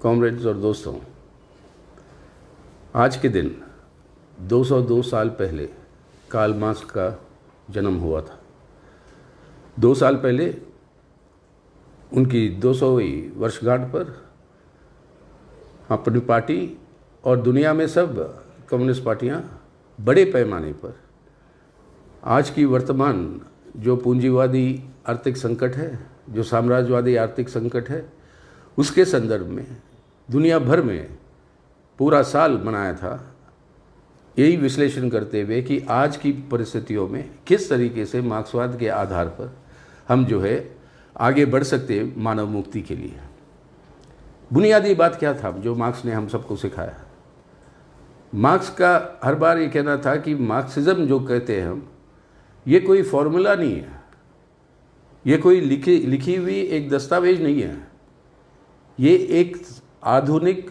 Comrades और दोस्तों, आज के दिन 202 साल पहले कार्ल मार्क्स का जन्म हुआ था। 2 साल पहले उनकी 200वीं वर्षगांठ पर अपनी पार्टी और दुनिया में सब कम्युनिस्ट पार्टियां बड़े पैमाने पर आज की वर्तमान जो पूंजीवादी आर्थिक संकट है, जो साम्राज्यवादी आर्थिक संकट है, उसके संदर्भ में दुनिया भर में पूरा साल मनाया था, यही विश्लेषण करते हुए कि आज की परिस्थितियों में किस तरीके से मार्क्सवाद के आधार पर हम जो है आगे बढ़ सकते हैं मानव मुक्ति के लिए। बुनियादी बात क्या था जो मार्क्स ने हम सबको सिखाया? मार्क्स का हर बार ये कहना था कि मार्क्सिज्म जो कहते हैं हम, ये कोई फॉर्मूला नहीं है, ये कोई लिखी हुई एक दस्तावेज नहीं है, ये एक आधुनिक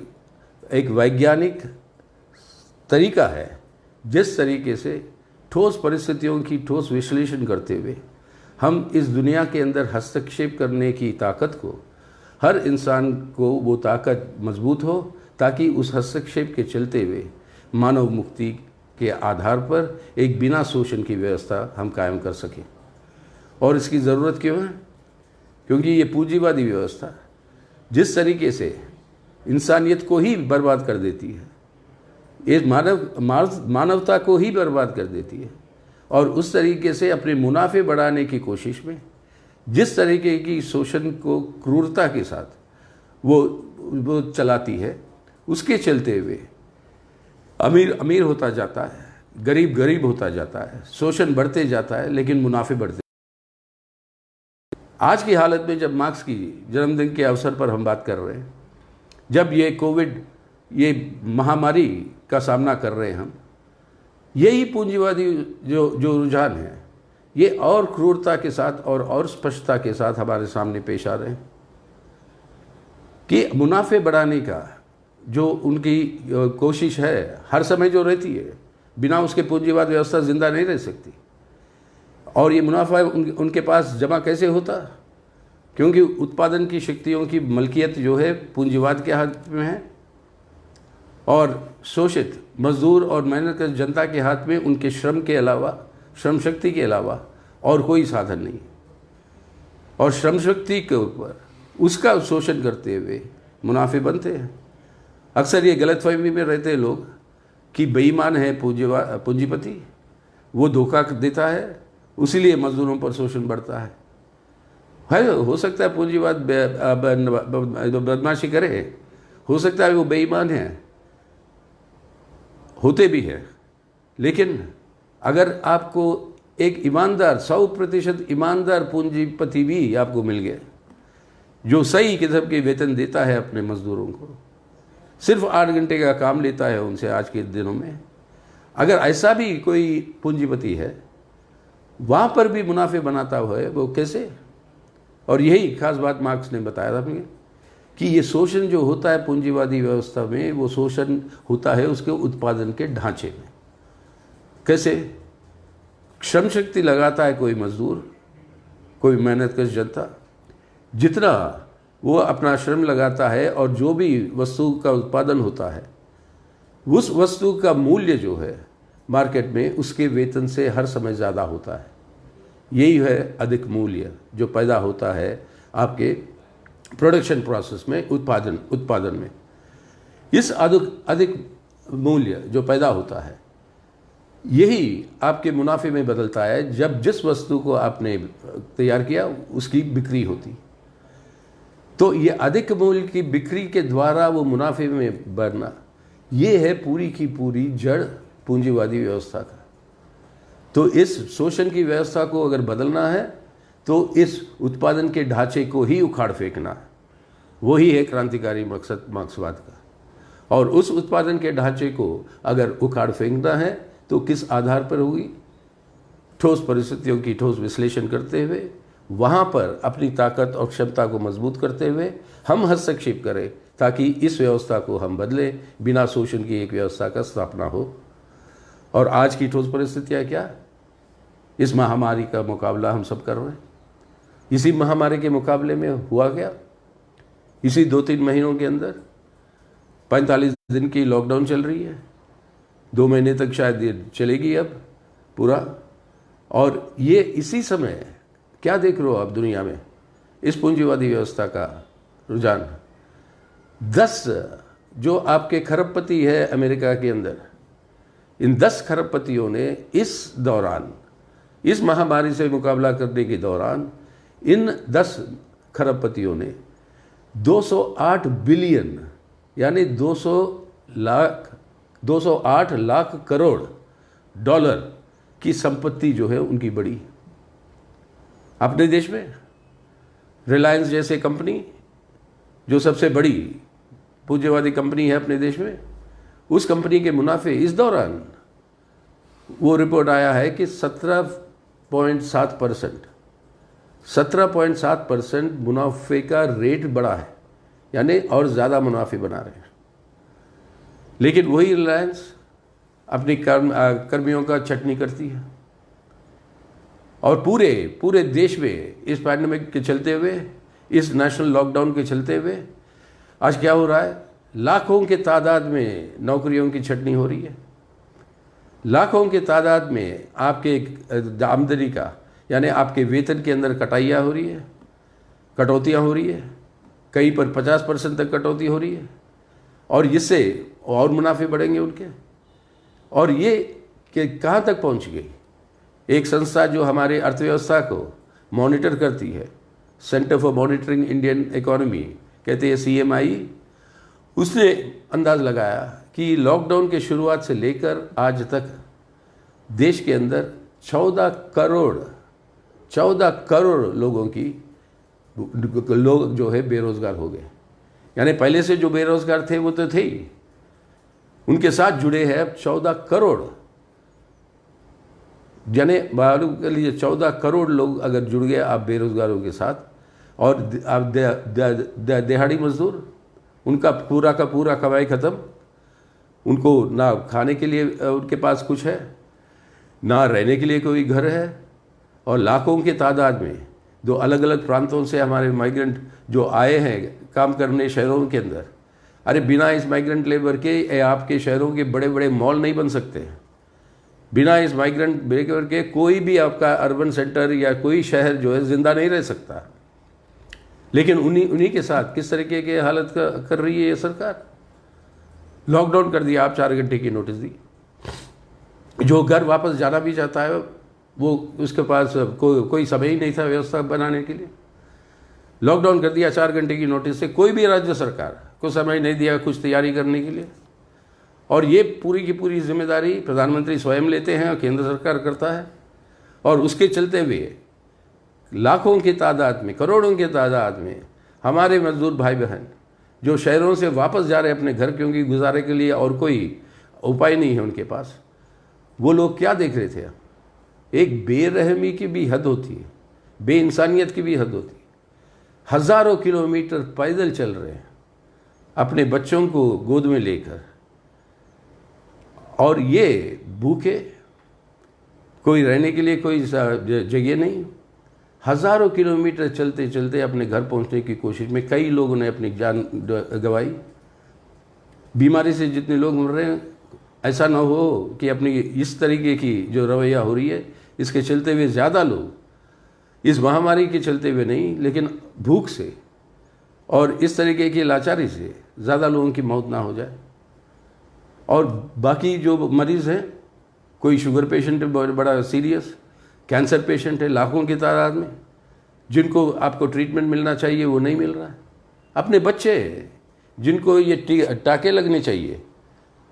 एक वैज्ञानिक तरीका है जिस तरीके से ठोस परिस्थितियों की ठोस विश्लेषण करते हुए हम इस दुनिया के अंदर हस्तक्षेप करने की ताकत को, हर इंसान को वो ताकत मजबूत हो ताकि उस हस्तक्षेप के चलते हुए मानव मुक्ति के आधार पर एक बिना शोषण की व्यवस्था हम कायम कर सकें। और इसकी ज़रूरत क्यों है? क्योंकि ये पूंजीवादी व्यवस्था जिस तरीके से इंसानियत को ही बर्बाद कर देती है, ये मानवता को ही बर्बाद कर देती है, और उस तरीके से अपने मुनाफे बढ़ाने की कोशिश में जिस तरीके की शोषण को क्रूरता के साथ वो चलाती है, उसके चलते हुए अमीर अमीर होता जाता है, गरीब गरीब होता जाता है, शोषण बढ़ते जाता है, लेकिन मुनाफे बढ़ते। आज की हालत में जब मार्क्स की जन्मदिन के अवसर पर हम बात कर रहे हैं, जब ये कोविड, ये महामारी का सामना कर रहे हैं हम, यही पूंजीवादी जो रुझान है, ये और क्रूरता के साथ और स्पष्टता के साथ हमारे सामने पेश आ रहे हैं कि मुनाफे बढ़ाने का जो उनकी कोशिश है हर समय जो रहती है, बिना उसके पूंजीवाद व्यवस्था जिंदा नहीं रह सकती। और ये मुनाफा उनके पास जमा कैसे होता? क्योंकि उत्पादन की शक्तियों की मलकियत जो है पूंजीवाद के हाथ में है, और शोषित मजदूर और मेहनत कर जनता के हाथ में उनके श्रम के अलावा, श्रम शक्ति के अलावा और कोई साधन नहीं। और श्रम शक्ति के ऊपर उसका शोषण करते हुए मुनाफे बनते हैं। अक्सर ये गलतफहमी में रहते हैं लोग कि बेईमान है पूंजीपति, वो धोखा देता है, उसीलिए मजदूरों पर शोषण बढ़ता है। हो सकता है पूंजीवाद बदमाशी करे, हो सकता है वो बेईमान है, होते भी हैं, लेकिन अगर आपको एक ईमानदार 100% ईमानदार पूंजीपति भी आपको मिल गया जो सही किस्म के वेतन देता है अपने मजदूरों को, सिर्फ 8 घंटे का काम लेता है उनसे आज के दिनों में, अगर ऐसा भी कोई पूंजीपति है, वहाँ पर भी मुनाफे बनाता हुआ है, वो कैसे? और यही खास बात मार्क्स ने बताया था हमें कि ये शोषण जो होता है पूंजीवादी व्यवस्था में, वो शोषण होता है उसके उत्पादन के ढांचे में। कैसे? श्रम शक्ति लगाता है कोई मजदूर, कोई मेहनतकश जनता, जितना वो अपना श्रम लगाता है और जो भी वस्तु का उत्पादन होता है, उस वस्तु का मूल्य जो है मार्केट में उसके वेतन से हर समय ज़्यादा होता है। यही है अधिक मूल्य जो पैदा होता है आपके प्रोडक्शन प्रोसेस में, उत्पादन में। इस अधिक मूल्य जो पैदा होता है, यही आपके मुनाफे में बदलता है जब जिस वस्तु को आपने तैयार किया उसकी बिक्री होती। तो ये अधिक मूल्य की बिक्री के द्वारा वो मुनाफे में बढ़ना, ये है पूरी की पूरी जड़ पूंजीवादी व्यवस्था का। तो इस शोषण की व्यवस्था को अगर बदलना है तो इस उत्पादन के ढांचे को ही उखाड़ फेंकना है। वही है क्रांतिकारी मकसद मार्क्सवाद का। और उस उत्पादन के ढांचे को अगर उखाड़ फेंकना है तो किस आधार पर होगी? ठोस परिस्थितियों की ठोस विश्लेषण करते हुए, वहाँ पर अपनी ताकत और क्षमता को मजबूत करते हुए हम हस्तक्षेप करें ताकि इस व्यवस्था को हम बदलें, बिना शोषण की एक व्यवस्था का स्थापना हो। और आज की ठोस परिस्थितियाँ क्या? इस महामारी का मुकाबला हम सब कर रहे हैं। इसी महामारी के मुकाबले में हुआ क्या? इसी 2-3 महीनों के अंदर 45 दिन की लॉकडाउन चल रही है, 2 महीने तक शायद ये चलेगी अब पूरा। और ये इसी समय क्या देख रहे हो आप दुनिया में, इस पूंजीवादी व्यवस्था का रुझान। 10 जो आपके खरबपति है अमेरिका के अंदर, इन 10 खरबपतियों ने इस दौरान, इस महामारी से मुकाबला करने के दौरान, इन 10 खरबपतियों ने 208 बिलियन यानी 208 लाख करोड़ डॉलर की संपत्ति जो है उनकी बढ़ी। अपने देश में रिलायंस जैसे कंपनी, जो सबसे बड़ी पूंजीवादी कंपनी है अपने देश में, उस कंपनी के मुनाफे इस दौरान, वो रिपोर्ट आया है कि 17.7% मुनाफे का रेट बढ़ा है, यानी और ज़्यादा मुनाफे बना रहे हैं। लेकिन वही रिलायंस अपनी कर्मियों का चटनी करती है। और पूरे देश में इस पैंडेमिक के चलते हुए, इस नेशनल लॉकडाउन के चलते हुए आज क्या हो रहा है, लाखों के तादाद में नौकरियों की छटनी हो रही है। लाखों के तादाद में आपके आमदनी का, यानी आपके वेतन के अंदर कटाइयाँ हो रही है, कटौतियाँ हो रही है, कहीं पर 50% तक कटौती हो रही है। और इससे और मुनाफे बढ़ेंगे उनके। और ये कि कहाँ तक पहुँच गई, एक संस्था जो हमारे अर्थव्यवस्था को मॉनिटर करती है, centre for monitoring Indian economy कहते हैं CMI, उसने अंदाज लगाया कि लॉकडाउन के शुरुआत से लेकर आज तक देश के अंदर 14 करोड़ लोग जो है बेरोजगार हो गए। यानी पहले से जो बेरोजगार थे वो तो थे ही, उनके साथ जुड़े हैं अब 14 करोड़। यानी मालूम कर लीजिए 14 करोड़ लोग अगर जुड़ गए आप बेरोजगारों के साथ। और आप दिहाड़ी मजदूर, उनका पूरा का पूरा कमाई ख़त्म, उनको ना खाने के लिए उनके पास कुछ है, ना रहने के लिए कोई घर है। और लाखों के तादाद में जो अलग अलग प्रांतों से हमारे माइग्रेंट जो आए हैं काम करने शहरों के अंदर, अरे बिना इस माइग्रेंट लेबर के आपके शहरों के बड़े बड़े मॉल नहीं बन सकते। बिना इस माइग्रेंट लेबर के कोई भी आपका अर्बन सेंटर या कोई शहर जो है ज़िंदा नहीं रह सकता। लेकिन उन्हीं के साथ किस तरीके की हालत कर रही है ये सरकार। लॉकडाउन कर दिया, आप 4 घंटे की नोटिस दी। जो घर वापस जाना भी चाहता है वो उसके पास कोई समय ही नहीं था व्यवस्था बनाने के लिए। लॉकडाउन कर दिया 4 घंटे की नोटिस से, कोई भी राज्य सरकार को समय नहीं दिया कुछ तैयारी करने के लिए। और ये पूरी की पूरी जिम्मेदारी प्रधानमंत्री स्वयं लेते हैं और केंद्र सरकार करता है। और उसके चलते हुए लाखों की तादाद में, करोड़ों की तादाद में हमारे मजदूर भाई बहन जो शहरों से वापस जा रहे हैं अपने घर, क्योंकि गुजारे के लिए और कोई उपाय नहीं है उनके पास, वो लोग क्या देख रहे थे। एक बेरहमी की भी हद होती है, बेइंसानियत की भी हद होती है। हज़ारों किलोमीटर पैदल चल रहे हैं अपने बच्चों को गोद में लेकर, और ये भूखे, कोई रहने के लिए कोई जगह नहीं। हज़ारों किलोमीटर चलते चलते अपने घर पहुंचने की कोशिश में कई लोगों ने अपनी जान गंवाई। बीमारी से जितने लोग मर रहे हैं, ऐसा ना हो कि अपनी इस तरीके की जो रवैया हो रही है इसके चलते हुए ज़्यादा लोग इस महामारी के चलते हुए नहीं, लेकिन भूख से और इस तरीके की लाचारी से ज़्यादा लोगों की मौत ना हो जाए। और बाकी जो मरीज़ हैं, कोई शुगर पेशेंट है बड़ा सीरियस, कैंसर पेशेंट है लाखों की तादाद में, जिनको आपको ट्रीटमेंट मिलना चाहिए वो नहीं मिल रहा है। अपने बच्चे जिनको ये टाके लगने चाहिए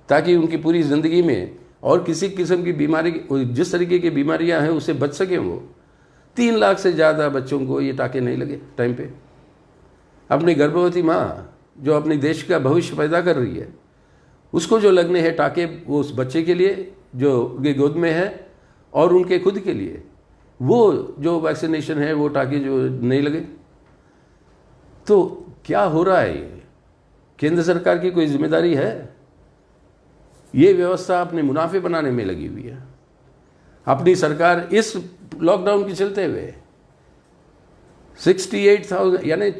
ताकि उनकी पूरी ज़िंदगी में और किसी किस्म की बीमारी, जिस तरीके की बीमारियां हैं उससे बच सकें, वो 3 लाख से ज़्यादा बच्चों को ये टाके नहीं लगे टाइम पे। अपनी गर्भवती माँ जो अपने देश का भविष्य पैदा कर रही है, उसको जो लगने हैं टाके, वो उस बच्चे के लिए जो उनके गोद में है और उनके खुद के लिए, वो जो वैक्सीनेशन है वो टाके जो नहीं लगे। तो क्या हो रहा है ये? केंद्र सरकार की कोई जिम्मेदारी है? ये व्यवस्था अपने मुनाफे बनाने में लगी हुई है। अपनी सरकार इस लॉकडाउन के चलते हुए 68,000 यानी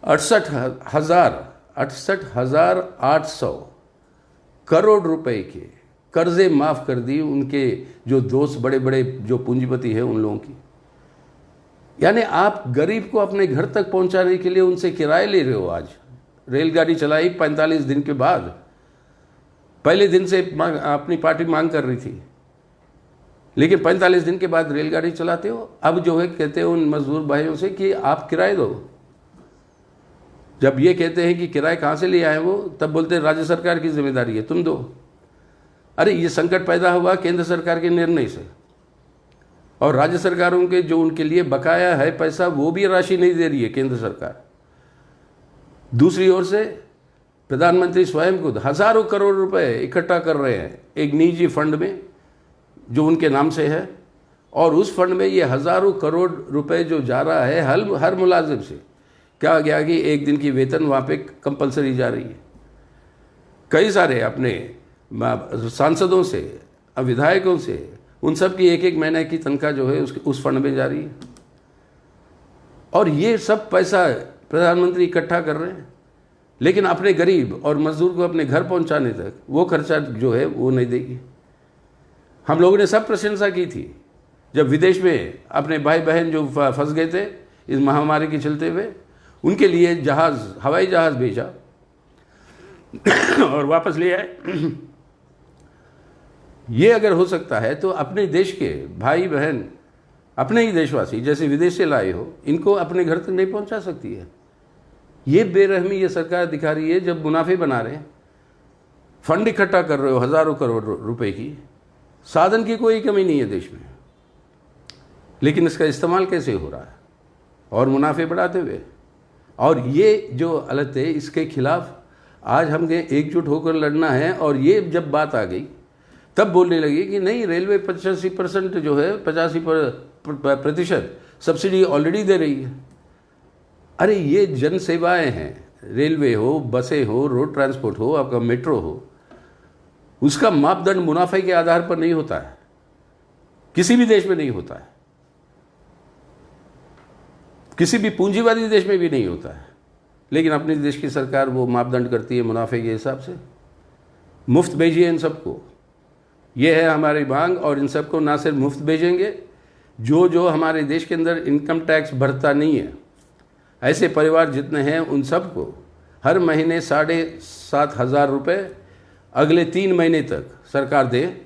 68,800 करोड़ रुपए के कर्जे माफ कर दी उनके जो दोस्त बड़े बड़े जो पूंजीपति हैं उन लोगों की। यानी आप गरीब को अपने घर तक पहुंचाने के लिए उनसे किराए ले रहे हो। आज रेलगाड़ी चलाई 45 दिन के बाद, पहले दिन से अपनी पार्टी मांग कर रही थी, लेकिन 45 दिन के बाद रेलगाड़ी चलाते हो। अब जो है कहते हो उन मजदूर भाइयों से कि आप किराए दो। जब ये कहते हैं कि किराए कहाँ से ले आए वो, तब बोलते हैं राज्य सरकार की जिम्मेदारी है, तुम दो। अरे ये संकट पैदा हुआ केंद्र सरकार के निर्णय से, और राज्य सरकारों के जो उनके लिए बकाया है पैसा वो भी राशि नहीं दे रही है केंद्र सरकार। दूसरी ओर से प्रधानमंत्री स्वयं खुद हजारों करोड़ रुपए इकट्ठा कर रहे हैं एक निजी फंड में जो उनके नाम से है, और उस फंड में ये हजारों करोड़ रुपए जो जा रहा है हर मुलाजिम से, क्या गया कि एक दिन की वेतन वहाँ पे कंपलसरी जा रही है। कई सारे अपने सांसदों से, विधायकों से, उन सब की एक एक महीने की तनख्वाह जो है उस फंड में जा रही है। और ये सब पैसा प्रधानमंत्री इकट्ठा कर रहे हैं, लेकिन अपने गरीब और मजदूर को अपने घर पहुंचाने तक वो खर्चा जो है वो नहीं देगी। हम लोगों ने सब प्रशंसा की थी जब विदेश में अपने भाई बहन जो फंस गए थे इस महामारी के चलते हुए, उनके लिए जहाज, हवाई जहाज भेजा और वापस ले आए। ये अगर हो सकता है तो अपने देश के भाई बहन, अपने ही देशवासी जैसे विदेश से लाए हो, इनको अपने घर तक नहीं पहुंचा सकती है। ये बेरहमी ये सरकार दिखा रही है जब मुनाफे बना रहे हैं, फंड इकट्ठा कर रहे हो हजारों करोड़ रुपए की, साधन की कोई कमी नहीं है देश में, लेकिन इसका इस्तेमाल कैसे हो रहा है और मुनाफे बढ़ाते हुए। और ये जो हालत है इसके खिलाफ आज हमें एकजुट होकर लड़ना है। और ये जब बात आ गई तब बोलने लगी कि नहीं, रेलवे 85% जो है 85% सब्सिडी ऑलरेडी दे रही है। अरे ये जन सेवाएं हैं, रेलवे हो, बसें हो, रोड ट्रांसपोर्ट हो, आपका मेट्रो हो, उसका मापदंड मुनाफे के आधार पर नहीं होता है, किसी भी देश में नहीं होता है, किसी भी पूंजीवादी देश में भी नहीं होता है। लेकिन अपने देश की सरकार वो मापदंड करती है मुनाफे के हिसाब से। मुफ्त भेजिए इन सबको, ये है हमारी मांग। और इन सबको ना सिर्फ मुफ्त भेजेंगे, जो हमारे देश के अंदर इनकम टैक्स भरता नहीं है, ऐसे परिवार जितने हैं उन सबको हर महीने 7,500 रुपये अगले 3 महीने तक सरकार दे।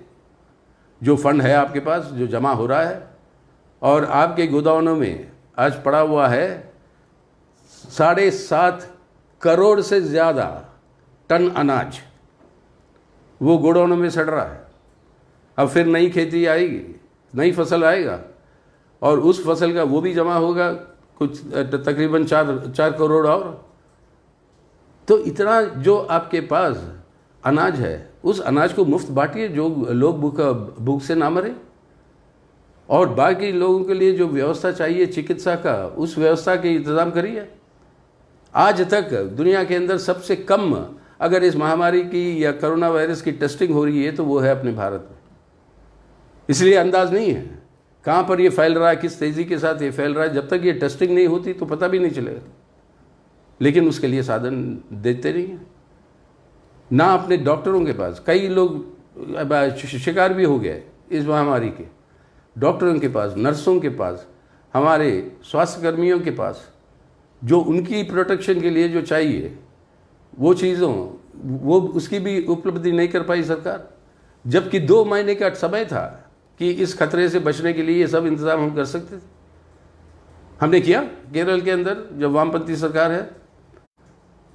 जो फंड है आपके पास जो जमा हो रहा है, और आपके गोदामों में आज पड़ा हुआ है 7.5 करोड़ से ज़्यादा टन अनाज, वो गोडाउनों में सड़ रहा है। अब फिर नई खेती आएगी, नई फसल आएगा, और उस फसल का वो भी जमा होगा कुछ तकरीबन 4 करोड़ और। तो इतना जो आपके पास अनाज है, उस अनाज को मुफ्त बांटिए, जो लोग भूख से ना मरे। और बाकी लोगों के लिए जो व्यवस्था चाहिए चिकित्सा का, उस व्यवस्था के इंतज़ाम करिए। आज तक दुनिया के अंदर सबसे कम अगर इस महामारी की या कोरोना वायरस की टेस्टिंग हो रही है तो वो है अपने भारत में। इसलिए अंदाज नहीं है कहाँ पर ये फैल रहा है, किस तेज़ी के साथ ये फैल रहा है। जब तक ये टेस्टिंग नहीं होती तो पता भी नहीं चलेगा, लेकिन उसके लिए साधन देते नहीं हैं ना अपने डॉक्टरों के पास। कई लोग शिकार भी हो गए इस महामारी के, डॉक्टरों के पास, नर्सों के पास, हमारे स्वास्थ्य कर्मियों के पास, जो उनकी प्रोटेक्शन के लिए जो चाहिए वो चीज़ों, वो उसकी भी उपलब्धि नहीं कर पाई सरकार। जबकि 2 महीने का समय था कि इस खतरे से बचने के लिए ये सब इंतज़ाम हम कर सकते थे। हमने किया केरल के अंदर, जब वामपंथी सरकार है,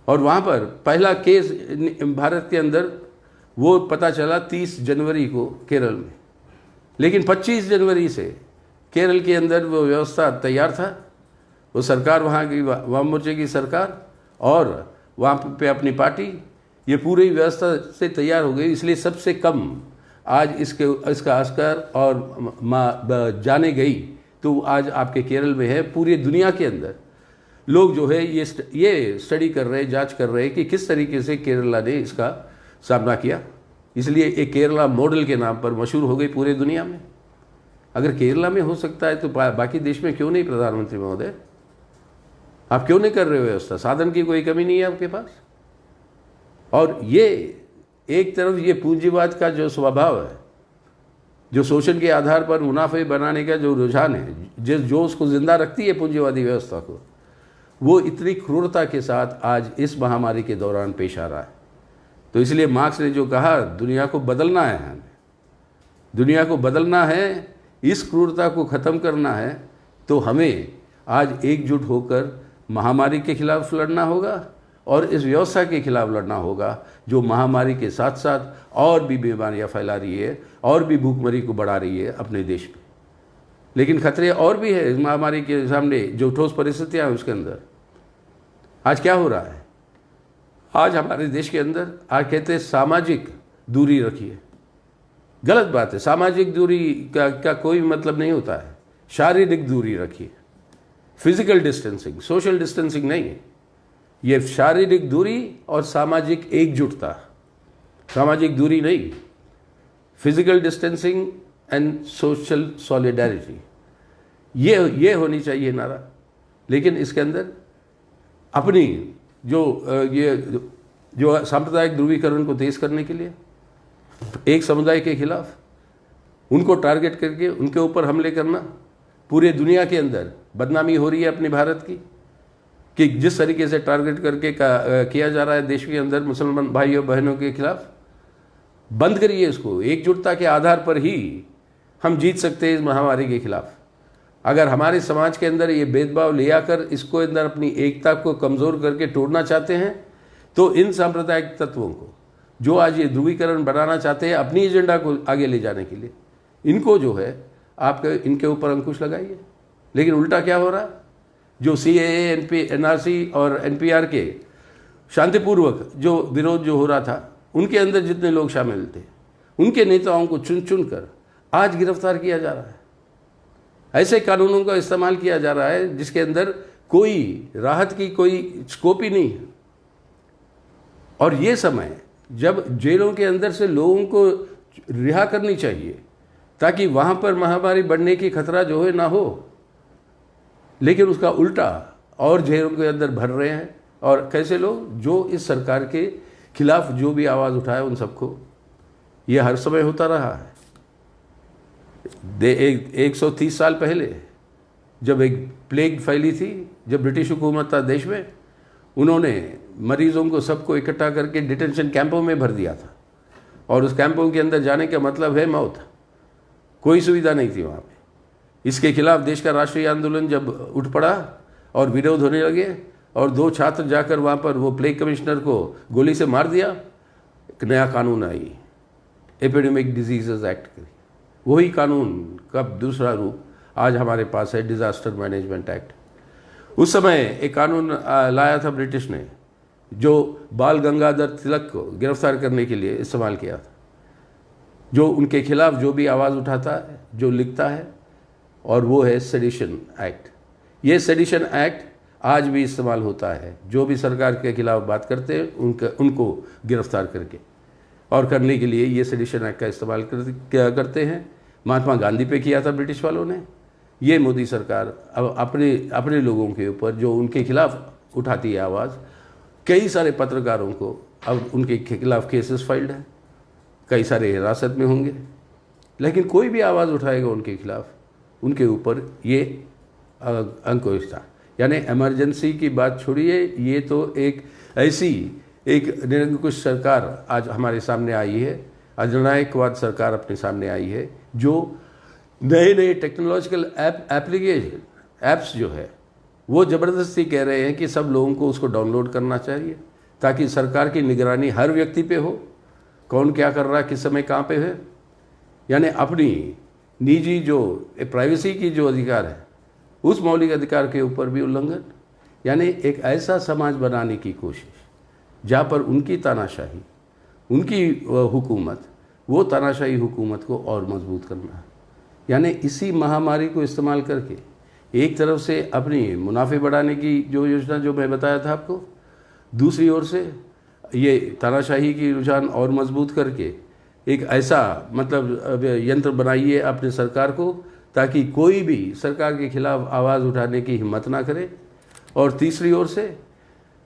और वहाँ पर पहला केस भारत के अंदर वो पता चला 30 जनवरी को केरल में। लेकिन 25 जनवरी से केरल के अंदर वो व्यवस्था तैयार था। वो सरकार, वहाँ की वाम मोर्चे की सरकार और वहाँ पे अपनी पार्टी, ये पूरी व्यवस्था से तैयार हो गई। इसलिए सबसे कम आज इसका असर और जाने गई तो आज आपके केरल में है। पूरी दुनिया के अंदर लोग जो है ये स्टडी कर रहे हैं, जांच कर रहे हैं कि किस तरीके से केरला ने इसका सामना किया। इसलिए एक केरला मॉडल के नाम पर मशहूर हो गई पूरे दुनिया में। अगर केरला में हो सकता है तो बाकी देश में क्यों नहीं, प्रधानमंत्री महोदय? आप क्यों नहीं कर रहे हो व्यवस्था? साधन की कोई कमी नहीं है आपके पास। और ये एक तरफ ये पूंजीवाद का जो स्वभाव है, जो शोषण के आधार पर मुनाफे बनाने का जो रुझान है, जो उसको जिंदा रखती है पूंजीवादी व्यवस्था को, वो इतनी क्रूरता के साथ आज इस महामारी के दौरान पेश आ रहा है। तो इसलिए मार्क्स ने जो कहा, दुनिया को बदलना है, हमें दुनिया को बदलना है, इस क्रूरता को ख़त्म करना है, तो हमें आज एकजुट होकर महामारी के खिलाफ लड़ना होगा और इस व्यवस्था के खिलाफ लड़ना होगा जो महामारी के साथ साथ और भी बीमारियां फैला रही है और भी भूखमरी को बढ़ा रही है अपने देश में। लेकिन खतरे और भी है इस महामारी के सामने, जो ठोस परिस्थितियां हैं उसके अंदर। आज क्या हो रहा है? आज हमारे देश के अंदर आज कहते हैं सामाजिक दूरी रखिए। गलत बात है। सामाजिक दूरी का कोई मतलब नहीं होता है। शारीरिक दूरी रखिए, फिजिकल डिस्टेंसिंग, सोशल डिस्टेंसिंग नहीं है ये। शारीरिक दूरी और सामाजिक एकजुटता, सामाजिक दूरी नहीं, physical distancing and social solidarity, ये होनी चाहिए नारा। लेकिन इसके अंदर अपनी जो सांप्रदायिक ध्रुवीकरण को तेज करने के लिए एक समुदाय के खिलाफ उनको टारगेट करके उनके ऊपर हमले करना, पूरे दुनिया के अंदर बदनामी हो रही है अपने भारत की कि जिस तरीके से टारगेट करके किया जा रहा है देश के अंदर मुसलमान भाइयों बहनों के खिलाफ। बंद करिए इसको। एकजुटता के आधार पर ही हम जीत सकते हैं इस महामारी के खिलाफ। अगर हमारे समाज के अंदर ये भेदभाव ले आकर इसको अंदर अपनी एकता को कमज़ोर करके तोड़ना चाहते हैं, तो इन सांप्रदायिक तत्वों को जो आज ये ध्रुवीकरण बनाना चाहते हैं अपनी एजेंडा को आगे ले जाने के लिए, इनको जो है आप इनके ऊपर अंकुश लगाइए। लेकिन उल्टा क्या हो रहा? जो CAA, NRC और NPR के शांतिपूर्वक जो विरोध जो हो रहा था, उनके अंदर जितने लोग शामिल थे उनके नेताओं को चुन चुन कर आज गिरफ्तार किया जा रहा है। ऐसे कानूनों का इस्तेमाल किया जा रहा है जिसके अंदर कोई राहत की कोई स्कोप ही नहीं है। और ये समय जब जेलों के अंदर से लोगों को रिहा करनी चाहिए ताकि वहाँ पर महामारी बढ़ने की खतरा जो है ना हो, लेकिन उसका उल्टा और जेलों के अंदर भर रहे हैं। और कैसे लोग जो इस सरकार के खिलाफ जो भी आवाज़ उठाए उन सबको, ये हर समय होता रहा है। 130 साल पहले जब एक प्लेग फैली थी, जब ब्रिटिश हुकूमत था देश में, उन्होंने मरीजों को सबको इकट्ठा करके डिटेंशन कैंपों में भर दिया था। और उस कैंपों के अंदर जाने का मतलब है मौत। कोई सुविधा नहीं थी वहाँ पे। इसके खिलाफ देश का राष्ट्रीय आंदोलन जब उठ पड़ा और विरोध होने लगे और 2 छात्र जाकर वहाँ पर वो प्लेग कमिश्नर को गोली से मार दिया, एक नया कानून आई, एपिडेमिक डिजीजेज एक्ट। वही कानून का दूसरा रूप आज हमारे पास है, डिज़ास्टर मैनेजमेंट एक्ट। उस समय एक कानून लाया था ब्रिटिश ने जो बाल गंगाधर तिलक को गिरफ्तार करने के लिए इस्तेमाल किया था, जो उनके खिलाफ जो भी आवाज़ उठाता है, जो लिखता है, और वो है सेडिशन एक्ट। ये सेडिशन एक्ट आज भी इस्तेमाल होता है। जो भी सरकार के खिलाफ बात करते हैं उनको गिरफ्तार करके और करने के लिए ये सेडिशन एक्ट का इस्तेमाल करते हैं। महात्मा गांधी पे किया था ब्रिटिश वालों ने। ये मोदी सरकार अब अपने लोगों के ऊपर जो उनके खिलाफ उठाती है आवाज़, कई सारे पत्रकारों को अब उनके खिलाफ केसेस फाइल्ड हैं, कई सारे हिरासत में होंगे। लेकिन कोई भी आवाज़ उठाएगा उनके खिलाफ, उनके ऊपर ये अंकुश था। यानी इमरजेंसी की बात छोड़िए, ये तो एक ऐसी एक निरंकुश सरकार आज हमारे सामने आई है, अधिनायकवाद सरकार अपने सामने आई है, जो नए नए टेक्नोलॉजिकल ऐप्स जो है वो ज़बरदस्ती कह रहे हैं कि सब लोगों को उसको डाउनलोड करना चाहिए ताकि सरकार की निगरानी हर व्यक्ति पे हो, कौन क्या कर रहा है, किस समय कहाँ पे है। यानी अपनी निजी जो प्राइवेसी की जो अधिकार है, उस मौलिक अधिकार के ऊपर भी उल्लंघन। यानी एक ऐसा समाज बनाने की कोशिश जहाँ पर उनकी तानाशाही, उनकी हुकूमत, वो तानाशाही हुकूमत को और मजबूत करना है। यानी इसी महामारी को इस्तेमाल करके एक तरफ से अपनी मुनाफे बढ़ाने की जो योजना जो मैं बताया था आपको, दूसरी ओर से ये तानाशाही की रुझान और मजबूत करके एक ऐसा मतलब यंत्र बनाइए अपने सरकार को ताकि कोई भी सरकार के खिलाफ आवाज़ उठाने की हिम्मत ना करे और तीसरी ओर से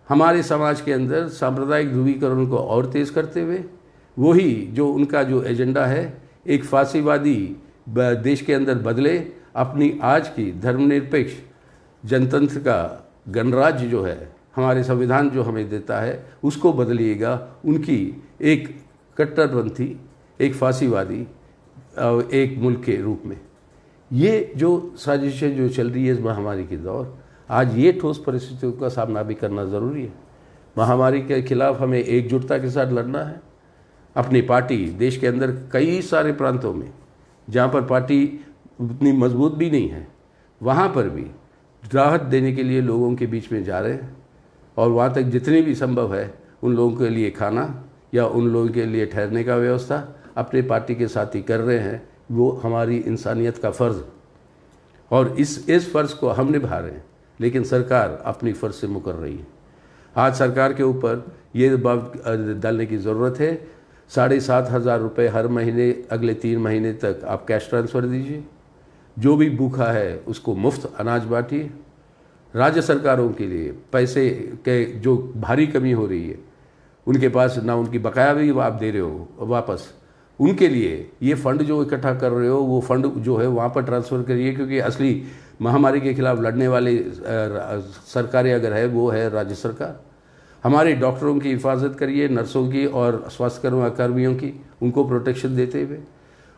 हमारे समाज के अंदर सांप्रदायिक ध्रुवीकरण को और तेज़ करते हुए वही जो उनका जो एजेंडा है, एक फासीवादी देश के अंदर बदले, अपनी आज की धर्मनिरपेक्ष जनतंत्र का गणराज्य जो है, हमारे संविधान जो हमें देता है, उसको बदलिएगा उनकी एक कट्टरपंथी, एक फासीवादी एक मुल्क के रूप में। ये जो साजिशें जो चल रही है इस महामारी के दौर, आज ये ठोस परिस्थितियों का सामना भी करना ज़रूरी है। महामारी के खिलाफ हमें एकजुटता के साथ लड़ना है। अपनी पार्टी देश के अंदर कई सारे प्रांतों में जहाँ पर पार्टी उतनी मजबूत भी नहीं है, वहाँ पर भी राहत देने के लिए लोगों के बीच में जा रहे हैं और वहाँ तक जितनी भी संभव है उन लोगों के लिए खाना या उन लोगों के लिए ठहरने का व्यवस्था अपने पार्टी के साथी कर रहे हैं। वो हमारी इंसानियत का फ़र्ज़ और इस फ़र्ज़ को हम निभा रहे हैं, लेकिन सरकार अपनी फ़र्ज़ से मुकर रही है। आज सरकार के ऊपर ये दबाव डालने की ज़रूरत है। 7,500 रुपये हर महीने अगले 3 महीने तक आप कैश ट्रांसफ़र दीजिए। जो भी भूखा है उसको मुफ्त अनाज बांटिए। राज्य सरकारों के लिए पैसे के जो भारी कमी हो रही है, उनके पास ना उनकी बकाया भी आप दे रहे हो वापस, उनके लिए ये फ़ंड जो इकट्ठा कर रहे हो वो फ़ंड जो है वहाँ पर ट्रांसफ़र करिए, क्योंकि असली महामारी के खिलाफ लड़ने वाली सरकारें अगर है वो है राज्य सरकार। हमारे डॉक्टरों की हिफाजत करिए, नर्सों की और स्वास्थ्य कर्मियों की, उनको प्रोटेक्शन देते हुए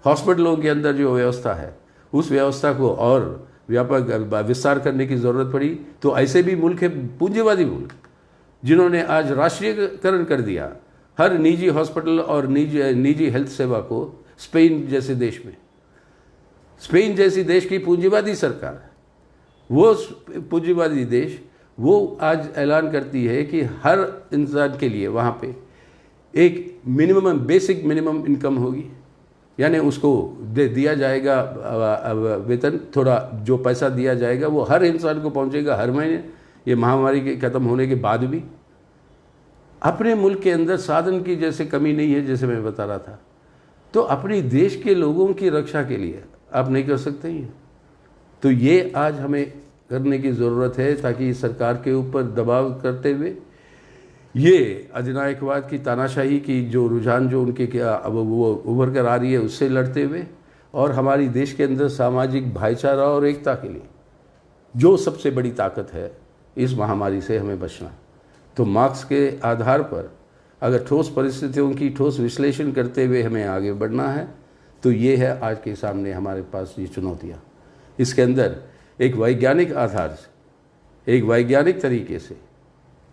हॉस्पिटलों के अंदर जो व्यवस्था है उस व्यवस्था को और व्यापक विस्तार करने की ज़रूरत पड़ी। तो ऐसे भी मुल्क है, पूंजीवादी मुल्क, जिन्होंने आज राष्ट्रीयकरण कर दिया हर निजी हॉस्पिटल और निजी हेल्थ सेवा को। स्पेन जैसे देश में, स्पेन जैसी देश की पूंजीवादी सरकार, वो पूंजीवादी देश वो आज ऐलान करती है कि हर इंसान के लिए वहाँ पे एक मिनिमम बेसिक मिनिमम इनकम होगी, यानी उसको दिया जाएगा वेतन, थोड़ा जो पैसा दिया जाएगा वो हर इंसान को पहुँचेगा हर महीने, ये महामारी के ख़त्म होने के बाद भी। अपने मुल्क के अंदर साधन की जैसे कमी नहीं है, जैसे मैं बता रहा था, तो अपने देश के लोगों की रक्षा के लिए आप नहीं कर सकते ही। तो ये आज हमें करने की ज़रूरत है, ताकि सरकार के ऊपर दबाव करते हुए ये अधिनायकवाद की तानाशाही की जो रुझान जो उनके क्या अब वो उभर कर आ रही है उससे लड़ते हुए, और हमारी देश के अंदर सामाजिक भाईचारा और एकता के लिए जो सबसे बड़ी ताकत है, इस महामारी से हमें बचना। तो मार्क्स के आधार पर अगर ठोस परिस्थितियों की ठोस विश्लेषण करते हुए हमें आगे बढ़ना है, तो ये है आज के सामने हमारे पास ये चुनौतियाँ। इसके अंदर एक वैज्ञानिक आधार से, एक वैज्ञानिक तरीके से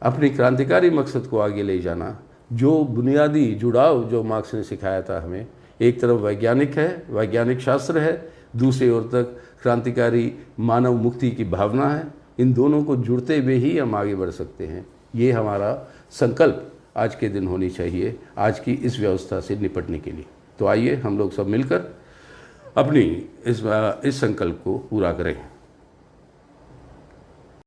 अपनी क्रांतिकारी मकसद को आगे ले जाना, जो बुनियादी जुड़ाव जो मार्क्स ने सिखाया था हमें, एक तरफ वैज्ञानिक है, वैज्ञानिक शास्त्र है, दूसरी ओर तक क्रांतिकारी मानव मुक्ति की भावना है। इन दोनों को जुड़ते हुए ही हम आगे बढ़ सकते हैं। ये हमारा संकल्प आज के दिन होनी चाहिए, आज की इस व्यवस्था से निपटने के लिए। तो आइए हम लोग सब मिलकर अपनी इस संकल्प को पूरा करें।